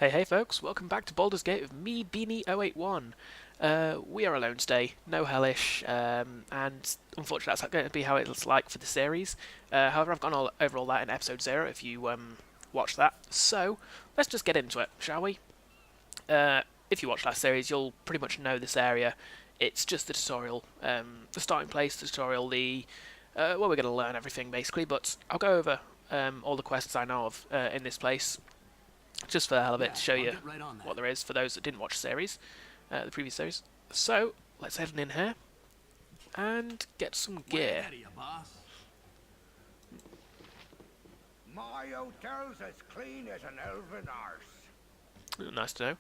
Hey folks, welcome back to Baldur's Gate with me, Beany 081. We are alone today, no hellish, and unfortunately that's going to be how it's like for the series. However, I've gone over all that in episode 0 if you watched that. So, let's just get into it, shall we? If you watched last series, you'll pretty much know this area. It's just the tutorial, the starting place, the tutorial, well, we're going to learn everything basically, but I'll go over all the quests I know of in this place just for the hell of it, to show you what there is for those that didn't watch the series, the previous series. So, let's head in here and get some gear. My hotel's as clean as an elven arse. Nice to know.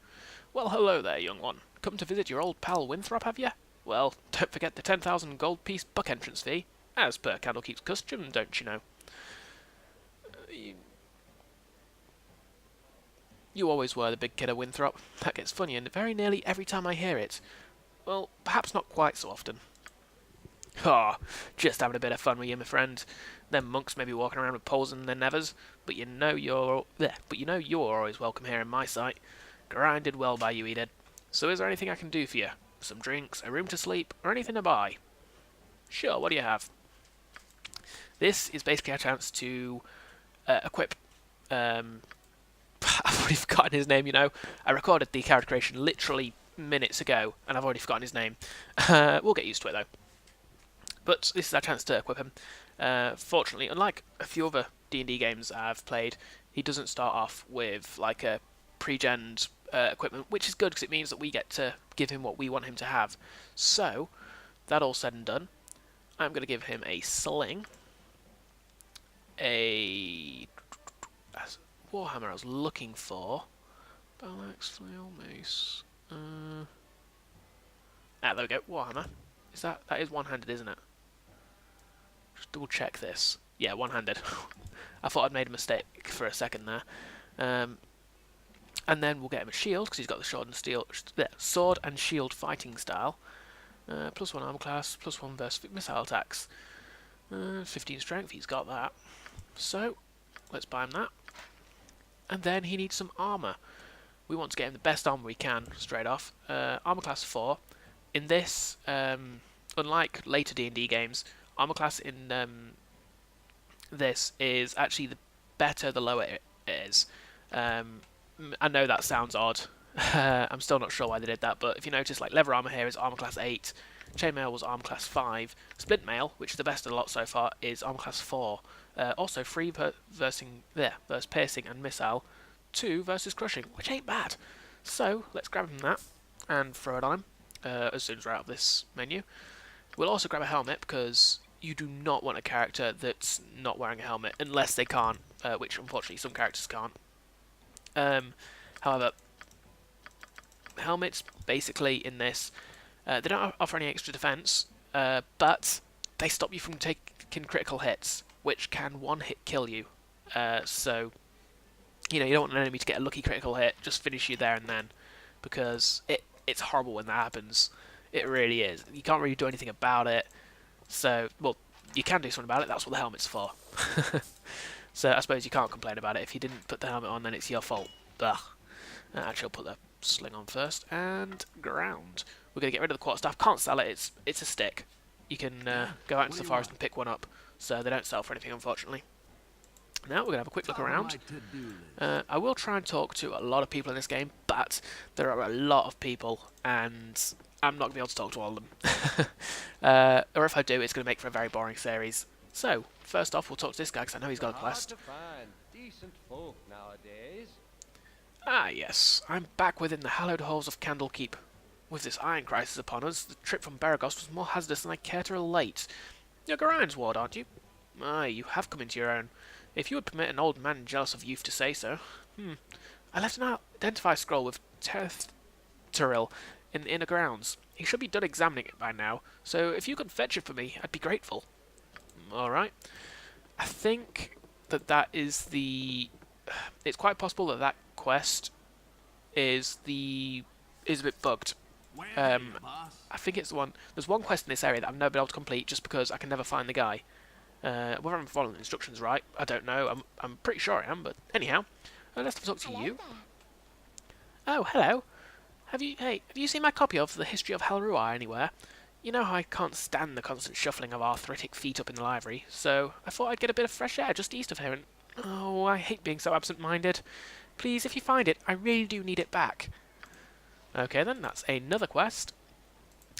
Well, hello there, young one. Come to visit your old pal Winthrop, have you? Well, don't forget the 10,000 gold piece buck entrance fee, as per Candlekeep's custom, don't you know? You always were the big kidder, Winthrop. That gets funnier very nearly every time I hear it. Well, perhaps not quite so often. Ah, just having a bit of fun with you, my friend. Them monks may be walking around with poles in their nevers, but you know you're always welcome here in my sight. Grinded well by you, he did. So is there anything I can do for you? Some drinks, a room to sleep, or anything to buy? Sure, what do you have? This is basically a chance to equip I've already forgotten his name, you know. I recorded the character creation literally minutes ago, and I've already forgotten his name. We'll get used to it, though. But this is our chance to equip him. Fortunately, unlike a few other D&D games I've played, he doesn't start off with, like, a pre-gen equipment, which is good, because it means that we get to give him what we want him to have. So, that all said and done, I'm going to give him a sling, a warhammer I was looking for. Battle axe, flail, mace. There we go. Warhammer. That is one-handed, isn't it? Just double check this. Yeah, one-handed. I thought I'd made a mistake for a second there. And then we'll get him a shield because he's got the sword and shield fighting style. +1 armor class, +1 versus missile attacks. 15 strength. He's got that. So let's buy him that. And then he needs some armour. We want to get him the best armour we can, straight off. Armour class 4. In this, unlike later D&D games, armour class in this is actually the better the lower it is. I know that sounds odd. I'm still not sure why they did that, but if you notice, like, leather armour here is armour class 8. Chainmail was armour class 5. Splint mail, which is the best of the lot so far, is armour class 4. Also 3 versus piercing and missile, 2 versus crushing, which ain't bad. So let's grab him that and throw it on him as soon as we're out of this menu. We'll also grab a helmet because you do not want a character that's not wearing a helmet unless they can't, which unfortunately some characters can't. However, helmets basically in this, they don't offer any extra defense, but they stop you from taking critical hits, which can one-hit kill you. So, you know, you don't want an enemy to get a lucky critical hit, just finish you there and then, because it's horrible when that happens. It really is. You can't really do anything about it. So, well, you can do something about it. That's what the helmet's for. So I suppose you can't complain about it. If you didn't put the helmet on, then it's your fault. Ugh. Actually, I'll put the sling on first. And ground. We're going to get rid of the quarterstaff. Can't sell it. It's a stick. You can go out into the forest and pick one up. So they don't sell for anything, unfortunately. Now we're going to have a quick look around. I will try and talk to a lot of people in this game, but there are a lot of people, and I'm not going to be able to talk to all of them. Or if I do, it's going to make for a very boring series. So, first off, we'll talk to this guy, because I know he's got a quest. Decent folk nowadays. Ah, yes. I'm back within the hallowed halls of Candlekeep. With this iron crisis upon us, the trip from Beragos was more hazardous than I care to relate. You're Gorian's ward, aren't you? Aye, you have come into your own. If you would permit an old man jealous of youth to say so. I left an identify scroll with Teril in the inner grounds. He should be done examining it by now, so if you could fetch it for me, I'd be grateful. Alright. I think that is the... It's quite possible that quest is a bit bugged. I think it's the one... There's one quest in this area that I've never been able to complete just because I can never find the guy. Whether I'm following the instructions right, I don't know. I'm pretty sure I am, but anyhow, let's talk to you. Oh, hello. Have you seen my copy of The History of Helruar anywhere? You know how I can't stand the constant shuffling of arthritic feet up in the library, so I thought I'd get a bit of fresh air just east of here and... Oh, I hate being so absent-minded. Please, if you find it, I really do need it back. Okay then, that's another quest.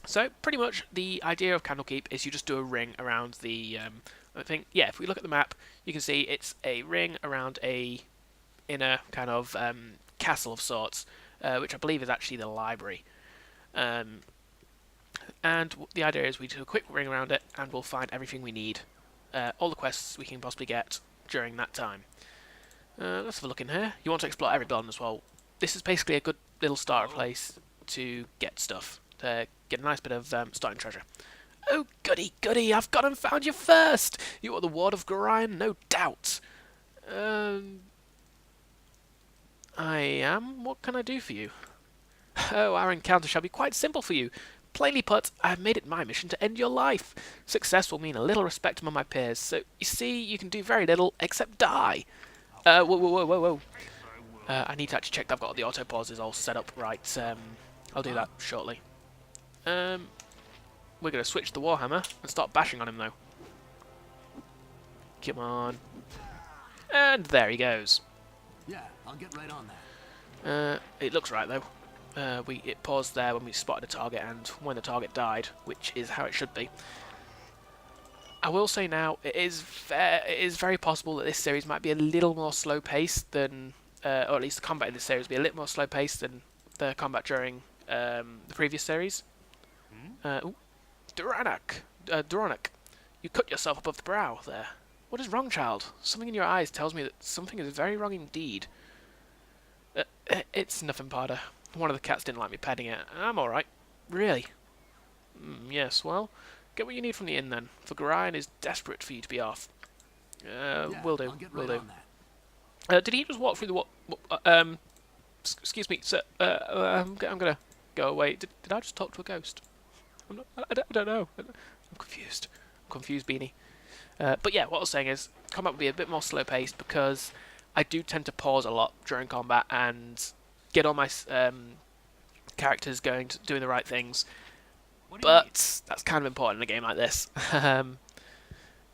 So, pretty much, the idea of Candlekeep is you just do a ring around the... I think, yeah, if we look at the map, you can see it's a ring around a inner kind of castle of sorts, which I believe is actually the library. And the idea is we do a quick ring around it, and we'll find everything we need. All the quests we can possibly get during that time. Let's have a look in here. You want to explore every building as well. This is basically a good little starter place to get stuff. To get a nice bit of starting treasure. Oh, goody, goody, I've gone and found you first! You are the Ward of Gorion, no doubt. I am? What can I do for you? Oh, our encounter shall be quite simple for you. Plainly put, I have made it my mission to end your life. Success will mean a little respect among my peers, so you see, you can do very little except die. Whoa. I need to actually check that I've got the auto pauses all set up right. I'll do that shortly. We're going to switch the Warhammer and start bashing on him, though. Come on. And there he goes. Yeah, I'll get right on that. It looks right, though. It paused there when we spotted a target and when the target died, which is how it should be. I will say now, it is very possible that this series might be a little more slow-paced than, or at least the combat in this series will be a little more slow-paced than the combat during the previous series. Doronak, you cut yourself above the brow there. What is wrong, child? Something in your eyes tells me that something is very wrong indeed. It's nothing, Parder. One of the cats didn't like me petting it. I'm alright. Really? Yes, well, get what you need from the inn then, for Gorion is desperate for you to be off. Will do, will do. Did he just walk through the excuse me, sir, I'm gonna go away. Did I just talk to a ghost? I don't know. I'm confused. I'm confused, Beany. But yeah, what I was saying is, combat will be a bit more slow-paced because I do tend to pause a lot during combat and get all my characters doing the right things. But that's kind of important in a game like this.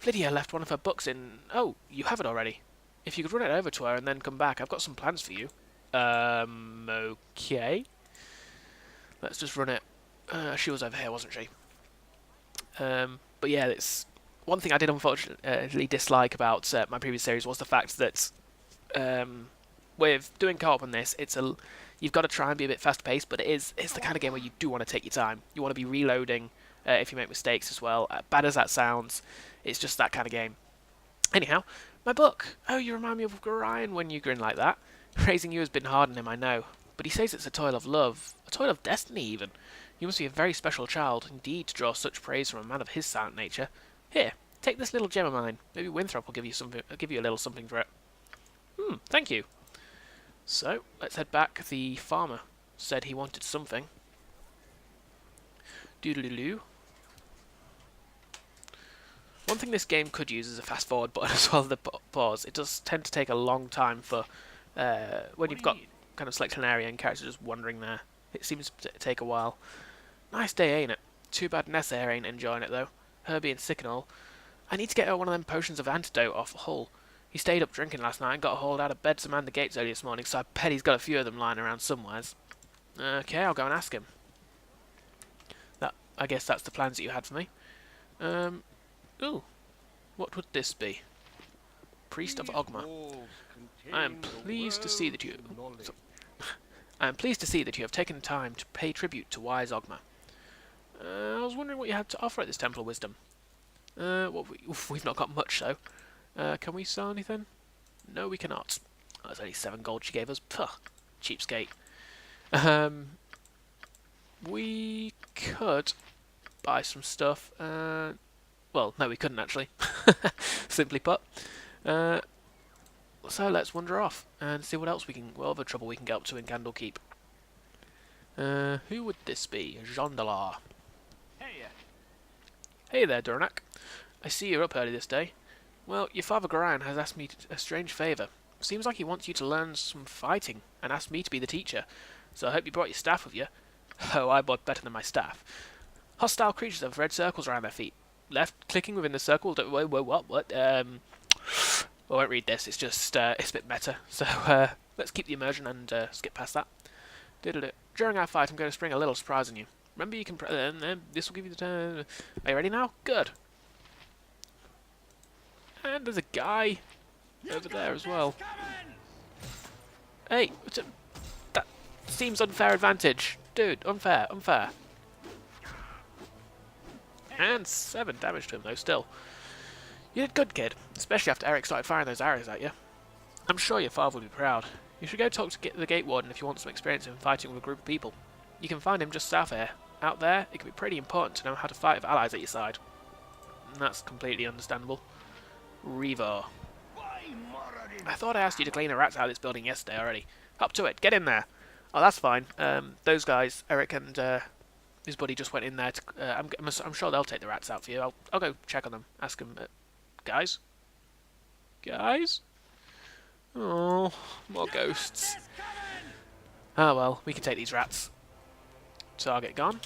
Lydia left one of her books in... Oh, you have it already. If you could run it over to her and then come back, I've got some plans for you. Okay. Let's just run it. She was over here, wasn't she? But yeah, it's... One thing I did unfortunately dislike about my previous series was the fact that with doing co-op on this, you've got to try and be a bit fast-paced, but it's the kind of game where you do want to take your time. You want to be reloading if you make mistakes as well. Bad as that sounds, it's just that kind of game. Anyhow, my book. Oh, you remind me of Gorion when you grin like that. Raising you has been hard on him, I know. But he says it's a toil of love, a toil of destiny even. You must be a very special child, indeed, to draw such praise from a man of his silent nature. Here, take this little gem of mine. Maybe Winthrop will give you something. Give you a little something for it. Thank you. So, let's head back. The farmer said he wanted something. Doodle-doo. One thing this game could use is a fast-forward button as well as the pause. It does tend to take a long time for when you've got kind of selected an area and characters just wandering there. It seems to take a while. Nice day, ain't it? Too bad Nessa here ain't enjoying it, though. Her being sick and all. I need to get her one of them potions of antidote off Hull. He stayed up drinking last night and got hauled out of bed to man the gates early this morning, so I bet he's got a few of them lying around somewheres. Okay, I'll go and ask him. I guess that's the plans that you had for me. Ooh, what would this be? Priest of Ogma. I am pleased to see that you... I am pleased to see that you have taken time to pay tribute to wise Ogma. I was wondering what you had to offer at this Temple of Wisdom. We've not got much, though. Can we sell anything? No, we cannot. Oh, that's only 7 gold she gave us. Puh, cheapskate. We could buy some stuff. Well, no, we couldn't actually. Simply put. So let's wander off and see what other trouble we can get up to in Candlekeep. Who would this be? Jondalar. Hey there, Doronak. I see you're up early this day. Well, your father Gorion has asked me a strange favour. Seems like he wants you to learn some fighting, and asked me to be the teacher. so I hope you brought your staff with you. Oh, I bought better than my staff. Hostile creatures have red circles around their feet. Left clicking within the circle. What? I won't read this. It's just it's a bit meta. So let's keep the immersion and skip past that. During our fight, I'm going to spring a little surprise on you. Remember, you can. This will give you the turn. Are you ready now? Good. And there's a guy over there as well. Hey, that seems unfair advantage, dude. Unfair. And 7 damage to him though. Still, you did good, kid. Especially after Eric started firing those arrows at you. I'm sure your father would be proud. You should go talk to the gate warden if you want some experience in fighting with a group of people. You can find him just south here. Out there, it can be pretty important to know how to fight with allies at your side. And that's completely understandable. Revo. I thought I asked you to clean the rats out of this building yesterday already. Up to it. Get in there. Oh, that's fine. Those guys, Eric and his buddy, just went in there. I'm sure they'll take the rats out for you. I'll go check on them. Ask them. Guys? Guys? Oh, more ghosts. Ah, well, we can take these rats. Target gone.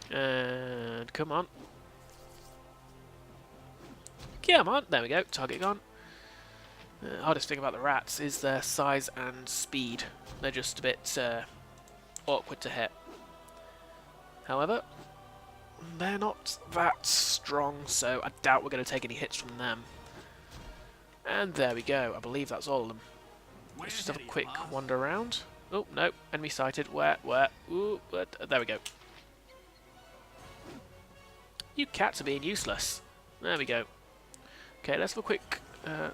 And come on. Come on. There we go. Target gone. Hardest thing about the rats is their size and speed. They're just a bit awkward to hit. However, they're not that strong, so I doubt we're going to take any hits from them. And there we go. I believe that's all of them. Let's just have a quick wander around. Oh, no. Enemy sighted. Where? Ooh, what? There we go. You cats are being useless. There we go. Okay, let's have a quick... I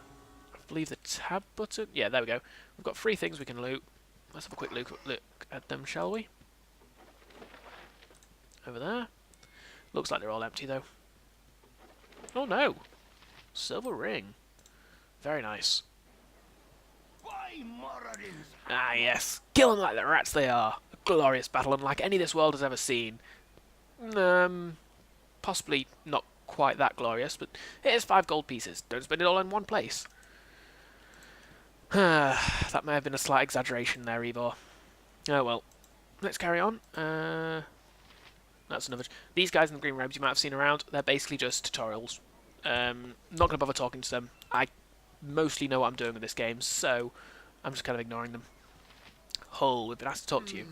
believe the tab button. Yeah, there we go. We've got 3 things we can loot. Let's have a quick look at them, shall we? Over there. Looks like they're all empty, though. Oh, no. Silver ring. Very nice. Ah, yes. Kill them like the rats they are. A glorious battle unlike any this world has ever seen. Possibly not quite that glorious, but here's 5 gold pieces. Don't spend it all in one place. That may have been a slight exaggeration there, Ivor. Oh well. Let's carry on. That's another... These guys in the green robes you might have seen around, they're basically just tutorials. Not going to bother talking to them. I mostly know what I'm doing with this game, so I'm just kind of ignoring them. Hull, we've been asked to talk to you.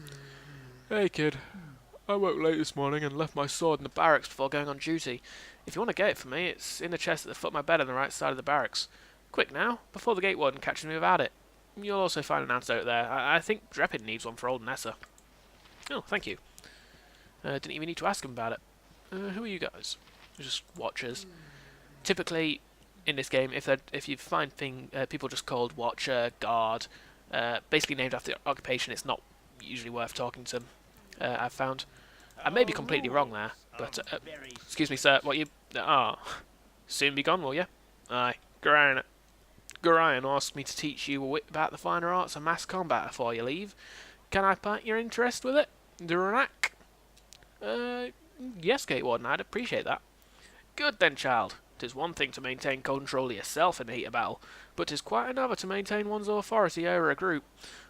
Hey kid, I woke late this morning and left my sword in the barracks before going on duty. If you want to get it for me, it's in the chest at the foot of my bed on the right side of the barracks. Quick now, before the gate warden catches me without it. You'll also find an antidote there. I think Dreppin needs one for old Nessa. Oh, thank you. Didn't even need to ask him about it. Who are you guys? Just watchers. Typically, in this game, if you find people just called Watcher, Guard, basically named after the occupation, it's not usually worth talking to them. I've found. I may be completely wrong there, but excuse me, sir. What you? Soon be gone, will you? Aye, Gorion asked me to teach you a bit about the finer arts of mass combat before you leave. Can I pique your interest with it, Duranak? Yes, Gate Warden. I'd appreciate that. Good then, child. 'Tis one thing to maintain control of yourself in the heat of battle, but 'tis quite another to maintain one's authority over a group.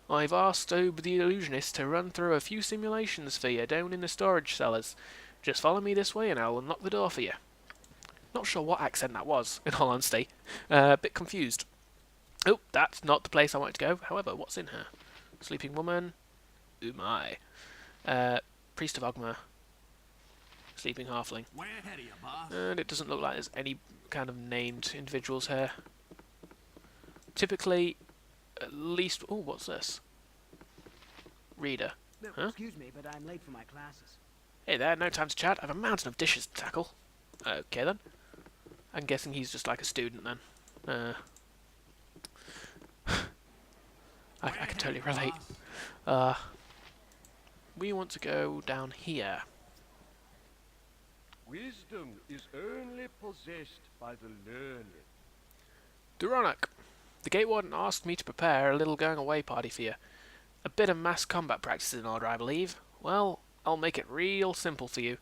I've asked the illusionist to run through a few simulations for you down in the storage cellars. Just follow me this way and I'll unlock the door for you. Not sure what accent that was, in all honesty. A bit confused. Oh, that's not the place I wanted to go. However, what's in here? Sleeping woman. Oh my. Priest of Ogma. Sleeping halfling. Way ahead of you, boss. And it doesn't look like there's any kind of named individuals here. Typically, at least... Oh, what's this? Reader. No, huh? Excuse me, but I'm late for my classes. Hey there, no time to chat. I have a mountain of dishes to tackle. Okay then. I'm guessing he's just like a student then. I can totally relate. We want to go down here. Wisdom is only possessed by the learned. Duranak, the Gate Warden asked me to prepare a little going-away party for you. A bit of mass combat practice in order, I believe. Well, I'll make it real simple for you.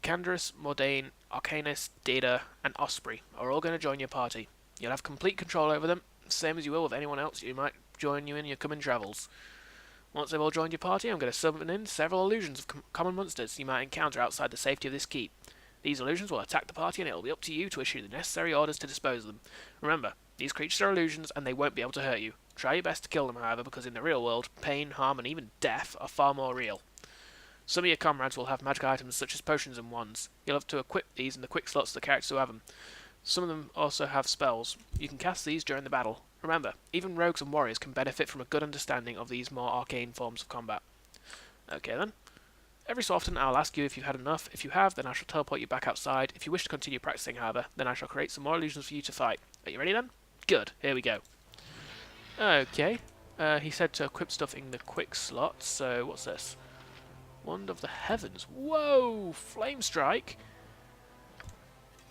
Candrass, Mordain, Arcanus, Data, and Osprey are all going to join your party. You'll have complete control over them, same as you will with anyone else you might join you in your coming travels. Once they've all joined your party, I'm going to summon in several illusions of common monsters you might encounter outside the safety of this keep. These illusions will attack the party, and it will be up to you to issue the necessary orders to dispose of them. Remember, these creatures are illusions, and they won't be able to hurt you. Try your best to kill them, however, because in the real world, pain, harm, and even death are far more real. Some of your comrades will have magic items such as potions and wands. You'll have to equip these in the quick slots of the characters who have them. Some of them also have spells. You can cast these during the battle. Remember, even rogues and warriors can benefit from a good understanding of these more arcane forms of combat. Okay then. Every so often I'll ask you if you've had enough. If you have, then I shall teleport you back outside. If you wish to continue practicing, however, then I shall create some more illusions for you to fight. Are you ready then? Good, here we go. Okay. He said to equip stuff in the quick slot, so what's this? Wand of the Heavens. Whoa! Flame Strike!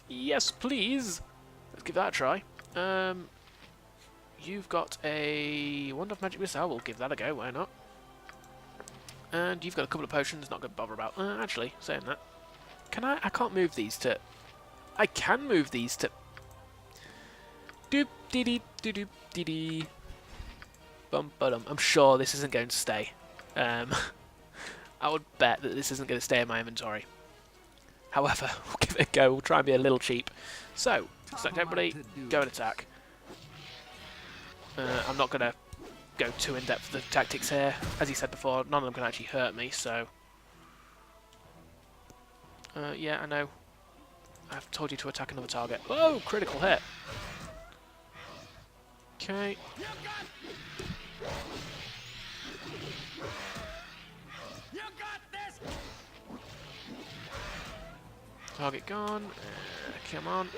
Yes, please! Let's give that a try. You've got a Wand of Magic Missile. We'll give that a go, why not? And you've got a couple of potions, not going to bother about. Actually, saying that. Can I can't move these to... I can move these to... Doop dee dee doo doop dee dee. Bum ba-dum. I'm sure this isn't going to stay. I would bet that this isn't going to stay in my inventory. However, we'll give it a go. We'll try and be a little cheap. So, select everybody, go and attack. I'm not going to go too in-depth with the tactics here. As he said before, none of them can actually hurt me, so... yeah, I know. I've told you to attack another target. Oh, critical hit! Okay. Target gone. Come on.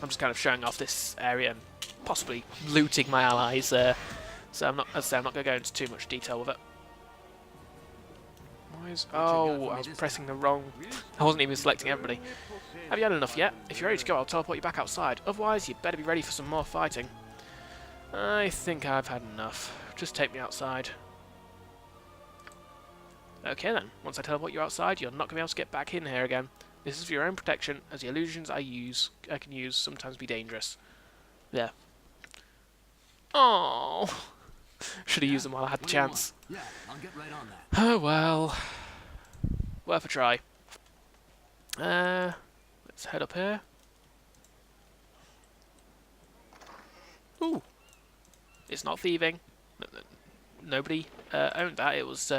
I'm just kind of showing off this area and possibly looting my allies, so I'm not going to go into too much detail with it. Why is... Oh, I was pressing the wrong... I wasn't even selecting everybody. Have you had enough yet? If you're ready to go, I'll teleport you back outside. Otherwise, you'd better be ready for some more fighting. I think I've had enough. Just take me outside. Okay then, once I teleport you outside, you're not going to be able to get back in here again. This is for your own protection, as the illusions I can use sometimes be dangerous. Yeah. Oh, should have used them while I had the chance. Yeah, I'll get right on that. Oh well. Worth a try. Let's head up here. Ooh. It's not thieving. Nobody owned that. It was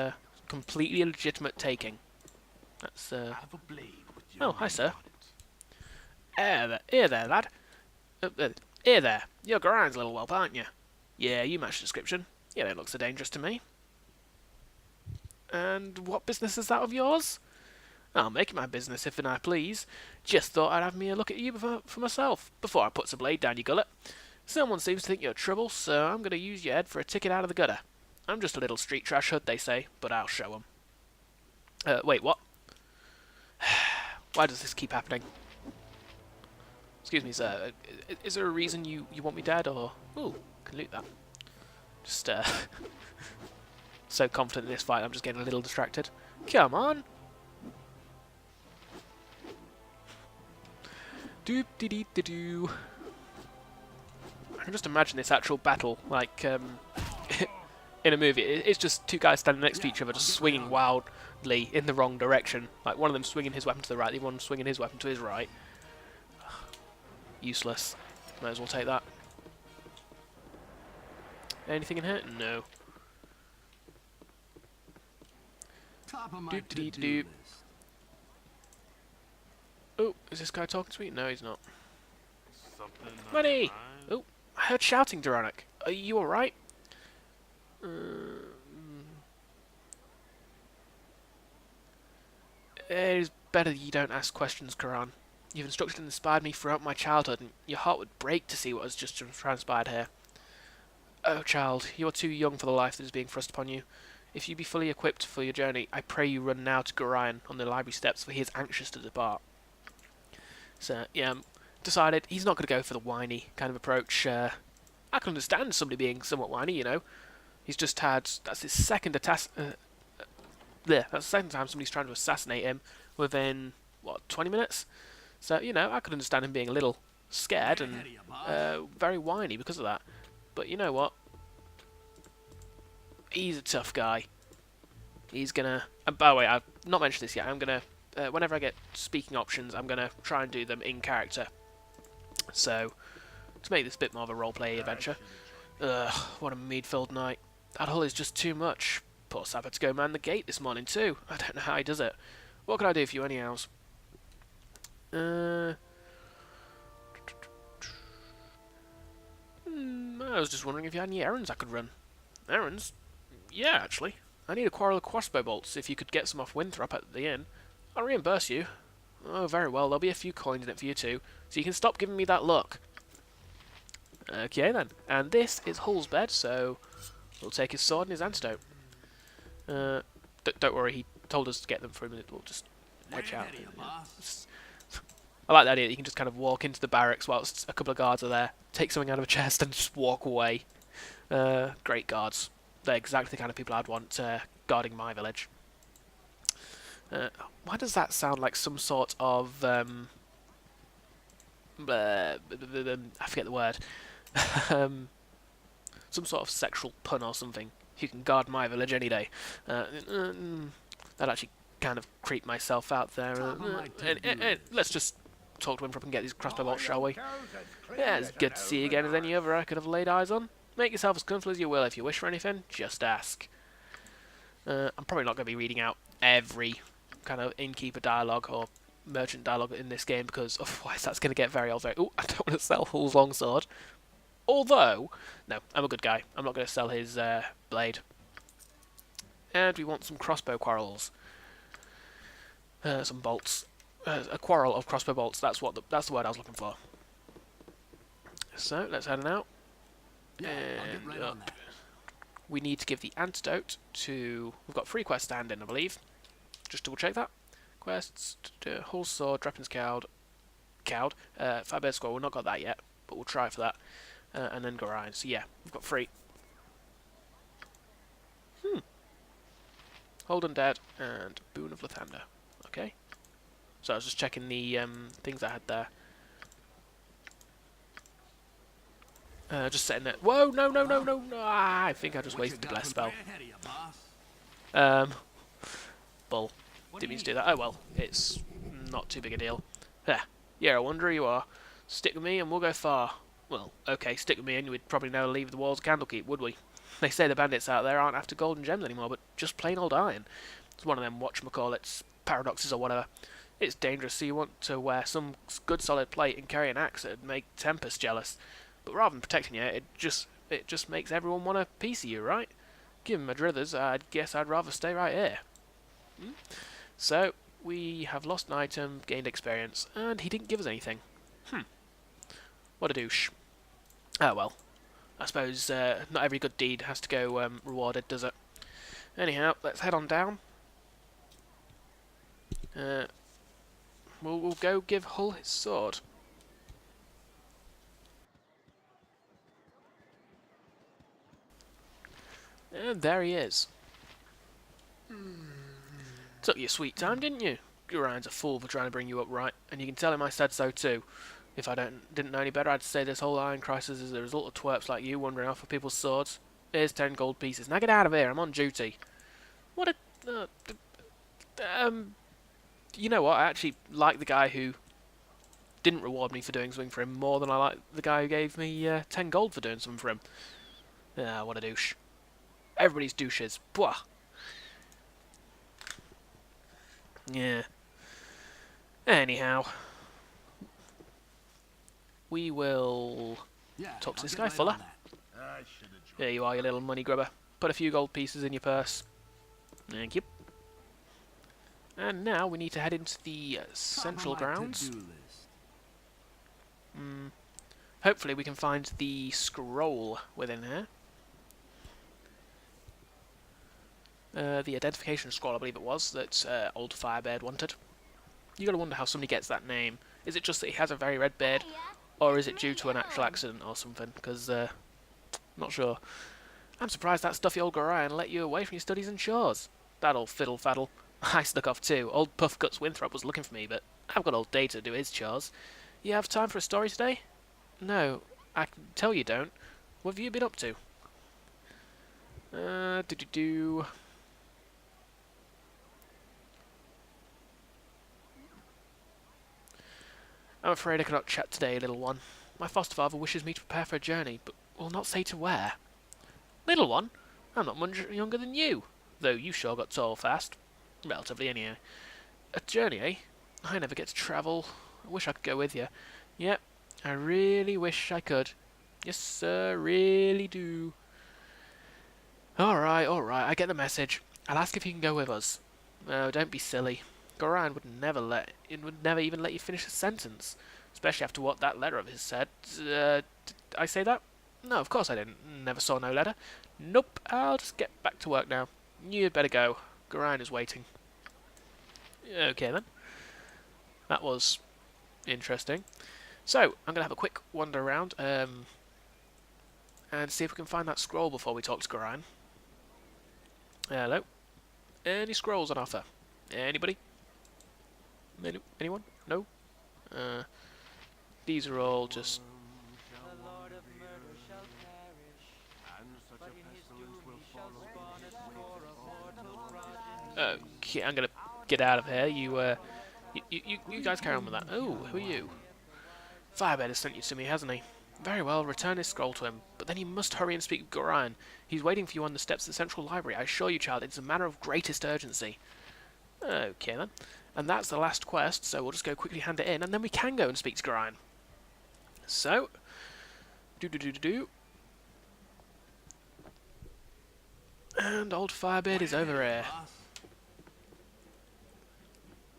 completely legitimate taking. That's Oh, hi sir. Here there, lad. Here there. You're Gorine's little whelp, aren't you? Yeah, you match the description. You don't look so dangerous to me. And what business is that of yours? I'll make it my business if and I please. Just thought I'd have me a look at you for myself, before I puts a blade down your gullet. Someone seems to think you're trouble, so I'm going to use your head for a ticket out of the gutter. I'm just a little street trash hood, they say, but I'll show 'em. Wait, what? Why does this keep happening? Excuse me, sir. Is there a reason you want me dead, or... Ooh, can loot that. Just, so confident in this fight, I'm just getting a little distracted. Come on! Doop-dee-dee-dee-doo. I can just imagine this actual battle, like, in a movie. It's just two guys standing next to each other, just swinging wildly in the wrong direction. Like, one of them swinging his weapon to the right, the other one swinging his weapon to his right. Useless. Might as well take that. Anything in here? No. Doop-dee-dee-doo. Oh, is this guy talking to me? No, he's not. Money! Oh, I heard shouting, Duronic. Are you alright? It is better that you don't ask questions, Karan. You've instructed and inspired me throughout my childhood, and your heart would break to see what has just transpired here. Oh, child, you are too young for the life that is being thrust upon you. If you be fully equipped for your journey, I pray you run now to Gorion on the library steps, for he is anxious to depart. So, yeah, decided he's not going to go for the whiny kind of approach. I can understand somebody being somewhat whiny, you know. He's just had... That's his second that's the second time somebody's trying to assassinate him within, what, 20 minutes? So, you know, I could understand him being a little scared and Ahead of you, boss. very whiny because of that. But you know what? He's a tough guy. He's gonna... And by the way, I've not mentioned this yet. I'm gonna... whenever I get speaking options, I'm gonna try and do them in character. So, to make this a bit more of a roleplay adventure. Ugh, what a mead-filled night. That hull is just too much. Poor Sap had to go man the gate this morning too. I don't know how he does it. What can I do for you anyhows? I was just wondering if you had any errands I could run. Errands? Yeah, actually. I need a quarrel of crossbow bolts if you could get some off Winthrop at the inn. I'll reimburse you. Oh, very well. There'll be a few coins in it for you too, so you can stop giving me that look. Okay then. And this is Hull's bed, so we'll take his sword and his antidote. Don't worry, he told us to get them for a minute. We'll just hedge out. Ahead of you, boss. I like the idea that you can just kind of walk into the barracks whilst a couple of guards are there, take something out of a chest and just walk away. Great guards. They're exactly the kind of people I'd want guarding my village. Why does that sound like some sort of... I forget the word. Some sort of sexual pun or something. You can guard my village any day. That actually kind of creeped myself out there. Let's just talk to him and get these crossbow bolts, shall we? Yeah, it's good to see you again as any other I could have laid eyes on. Make yourself as comfortable as you will. If you wish for anything, just ask. I'm probably not going to be reading out every kind of innkeeper dialogue or merchant dialogue in this game because otherwise that's going to get very old. Oh, I don't want to sell Hull's longsword. Although, no, I'm a good guy. I'm not going to sell his blade. And we want some crossbow quarrels. Some bolts. A quarrel of crossbow bolts. That's the word I was looking for. So let's head on out. Yeah, I'll get right on that. We need to give the antidote to... We've got 3 quests standing, I believe. Just double check that. Quests to Hull's sword, Drappin's cowed. Firebeard squad. We've not got that yet, but we'll try for that. And then grind. So yeah, we've got 3. Hold Undead and Boon of Lathander. Okay. So I was just checking the things I had there. Just setting it. Whoa! No! Ah, I think I just wasted the bless spell. Ahead of you, boss. Bull. Didn't mean to do that. Oh well, it's not too big a deal. Yeah, I wonder who you are. Stick with me and we'll go far. Well, okay, stick with me and we'd probably never leave the walls of Candlekeep, would we? They say the bandits out there aren't after gold and gems anymore, but just plain old iron. It's one of them whatchamacallits, paradoxes or whatever. It's dangerous, so you want to wear some good solid plate and carry an axe that'd make Tempest jealous. But rather than protecting you, it just makes everyone want a piece of you, right? Given my druthers, I'd guess I'd rather stay right here. So, we have lost an item, gained experience, and he didn't give us anything. What a douche. Oh well. I suppose not every good deed has to go rewarded, does it? Anyhow, let's head on down. We'll go give Hull his sword. And there he is. Took you a sweet time, didn't you? Ryan's a fool for trying to bring you up right, and you can tell him I said so too. If I didn't know any better, I'd say this whole iron crisis is the result of twerps like you wandering off for people's swords. Here's 10 gold pieces. Now get out of here, I'm on duty. What a... you know what, I actually like the guy who didn't reward me for doing something for him more than I like the guy who gave me 10 gold for doing something for him. Ah, what a douche. Everybody's douches. Bwah. Yeah. Anyhow. We will talk to this guy, Fuller. There you are, you little money grubber. Put a few gold pieces in your purse. Thank you. And now we need to head into the central grounds. Hopefully we can find the scroll within here. The identification scroll, I believe it was, that old Firebeard wanted. You gotta wonder how somebody gets that name. Is it just that he has a very red beard? Or is it due to an actual accident or something? Because, not sure. I'm surprised that stuffy old Gorion let you away from your studies and chores. That old fiddle-faddle. I snuck off too. Old Puff Guts Winthrop was looking for me, but I've got all day to do his chores. You have time for a story today? No, I can tell you don't. What have you been up to? Do. I'm afraid I cannot chat today, little one. My foster father wishes me to prepare for a journey, but will not say to where. Little one? I'm not much younger than you, though you sure got tall fast. Relatively, anyhow. A journey, eh? I never get to travel. I wish I could go with you. Yep, I really wish I could. Yes, sir, really do. Alright, I get the message. I'll ask if you can go with us. No, don't be silly. Goran would never even let you finish a sentence, especially after what that letter of his said. Did I say that? No, of course I didn't. Never saw no letter. Nope, I'll just get back to work now. You'd better go. Goran is waiting. Okay then. That was interesting. So, I'm going to have a quick wander around and see if we can find that scroll before we talk to Goran. Hello? Any scrolls on offer? Anybody? Anyone? No? These are all just... The Lord of murder shall perish, And such but a in his pestilence doom will he shall follow spawn a his score way of mortal progeny. Okay, I'm going to get out of here. You guys carry on with that. Oh, who are you? Firebed has sent you to me, hasn't he? Very well, return his scroll to him. But then you must hurry and speak with Goran. He's waiting for you on the steps of the Central Library. I assure you, child, it's a matter of greatest urgency. Okay, then. And that's the last quest, so we'll just go quickly hand it in, and then we can go and speak to Goran. So... And old Firebeard is over here. Boss.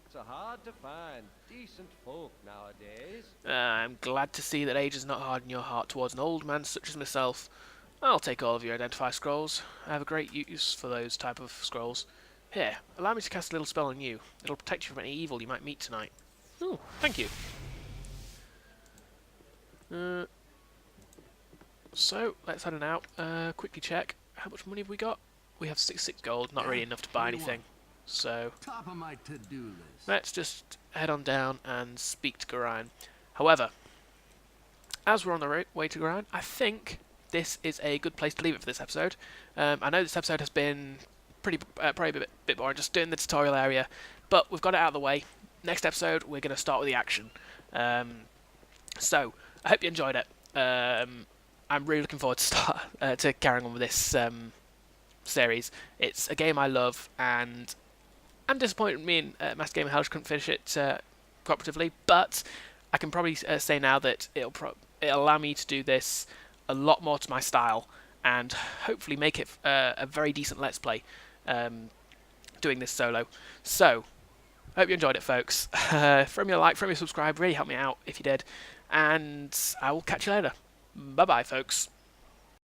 It's hard to find decent folk nowadays. I'm glad to see that age has not hardened your heart towards an old man such as myself. I'll take all of your identify scrolls. I have a great use for those type of scrolls. Here, allow me to cast a little spell on you. It'll protect you from any evil you might meet tonight. Oh, thank you. So, let's head on out. Quickly check. How much money have we got? We have 66 gold, not really enough to buy What do you anything. So, Top of my to-do list. let's just head on down and speak to Goran. However, as we're on the way to Goran, I think this is a good place to leave it for this episode. I know this episode has been probably a bit boring, just doing the tutorial area, but we've got it out of the way. Next episode, we're going to start with the action. So, I hope you enjoyed it. I'm really looking forward to carrying on with this series. It's a game I love, and I'm disappointed me and Master Gamer Hellish couldn't finish it cooperatively, but I can probably say now that it'll allow me to do this a lot more to my style, and hopefully make it a very decent Let's Play doing this solo. So, I hope you enjoyed it, folks. Throw me a like, throw me a subscribe, really help me out if you did, and I will catch you later. Bye-bye, folks.